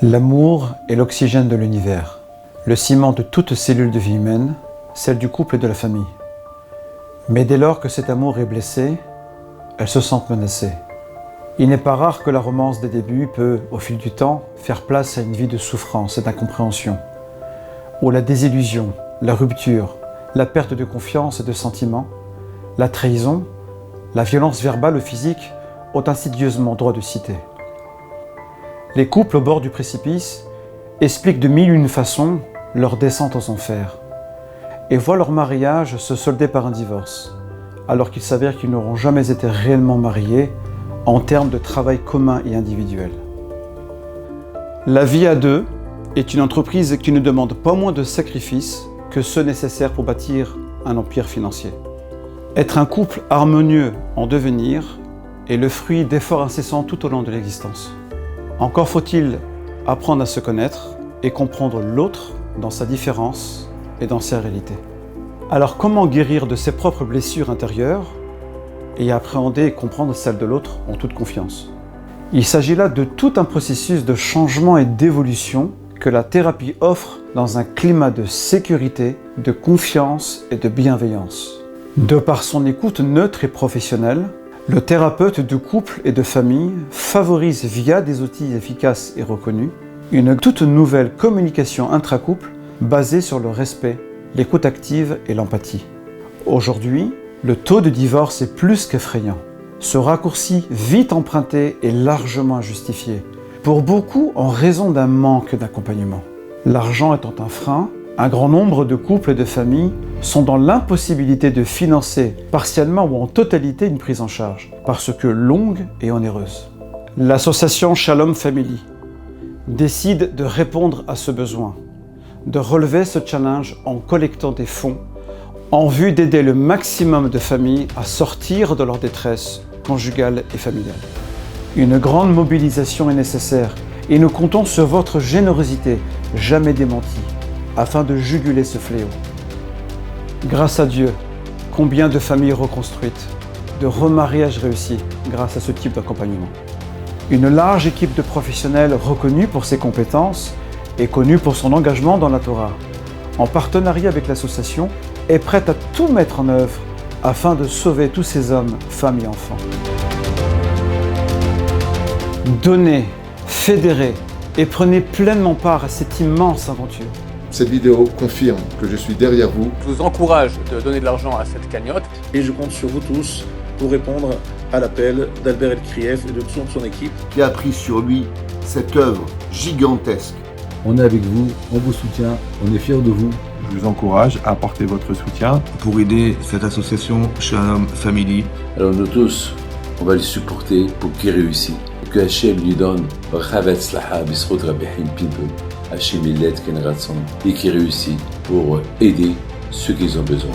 L'amour est l'oxygène de l'univers, le ciment de toute cellule de vie humaine, celle du couple et de la famille. Mais dès lors que cet amour est blessé, elles se sentent menacées. Il n'est pas rare que la romance des débuts peut, au fil du temps, faire place à une vie de souffrance et d'incompréhension, où la désillusion, la rupture, la perte de confiance et de sentiments, la trahison, la violence verbale ou physique ont insidieusement droit de cité. Les couples au bord du précipice expliquent de mille et une façons leur descente aux enfers et voient leur mariage se solder par un divorce, alors qu'il s'avère qu'ils n'auront jamais été réellement mariés en termes de travail commun et individuel. La vie à deux est une entreprise qui ne demande pas moins de sacrifices que ceux nécessaires pour bâtir un empire financier. Être un couple harmonieux en devenir est le fruit d'efforts incessants tout au long de l'existence. Encore faut-il apprendre à se connaître et comprendre l'autre dans sa différence et dans sa réalité. Alors comment guérir de ses propres blessures intérieures et appréhender et comprendre celles de l'autre en toute confiance? Il s'agit là de tout un processus de changement et d'évolution que la thérapie offre dans un climat de sécurité, de confiance et de bienveillance. De par son écoute neutre et professionnelle, le thérapeute de couple et de famille favorise via des outils efficaces et reconnus une toute nouvelle communication intra-couple basée sur le respect, l'écoute active et l'empathie. Aujourd'hui, le taux de divorce est plus qu'effrayant. Ce raccourci vite emprunté est largement injustifié, pour beaucoup en raison d'un manque d'accompagnement. L'argent étant un frein, un grand nombre de couples et de familles sont dans l'impossibilité de financer partiellement ou en totalité une prise en charge, parce que longue et onéreuse. L'association Shalom Family décide de répondre à ce besoin, de relever ce challenge en collectant des fonds en vue d'aider le maximum de familles à sortir de leur détresse conjugale et familiale. Une grande mobilisation est nécessaire et nous comptons sur votre générosité jamais démentie afin de juguler ce fléau. Grâce à Dieu, combien de familles reconstruites, de remariages réussis grâce à ce type d'accompagnement. Une large équipe de professionnels reconnus pour ses compétences et connus pour son engagement dans la Torah, en partenariat avec l'association, est prête à tout mettre en œuvre afin de sauver tous ces hommes, femmes et enfants. Donnez, fédérez et prenez pleinement part à cette immense aventure. Cette vidéo confirme que je suis derrière vous. Je vous encourage de donner de l'argent à cette cagnotte. Et je compte sur vous tous pour répondre à l'appel d'Albert Elkrieff et de toute son équipe. Qui a pris sur lui cette œuvre gigantesque. On est avec vous, on vous soutient, on est fiers de vous. Je vous encourage à apporter votre soutien pour aider cette association Shalom Family. Alors nous tous, on va le supporter pour qu'il réussisse. Que Hachem lui donne Hachem il l'aide et qu'il réussit pour aider ceux qui ont besoin.